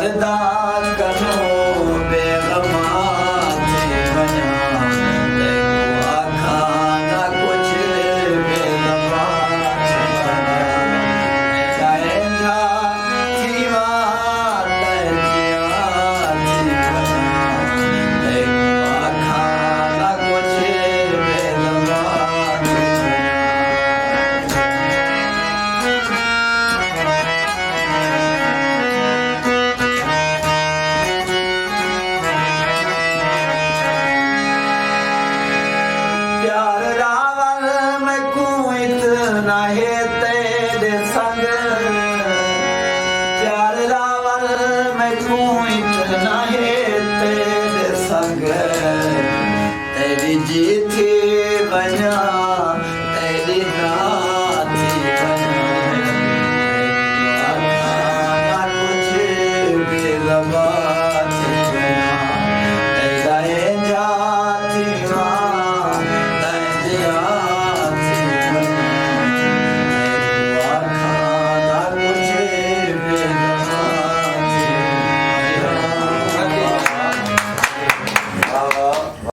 दा कनो बेगमा थी वञा तंहिंखो आखां न कुझु बेगमा थी वञा ॻाईंदा थी मां त जियां थी वञा तंहिंखो आखां न कुझु बेगमा थी वञा प्यार रावल में कोई इतना है तेरे संग प्यार रावल में कोई इतना है तेरे संग तेरी जीत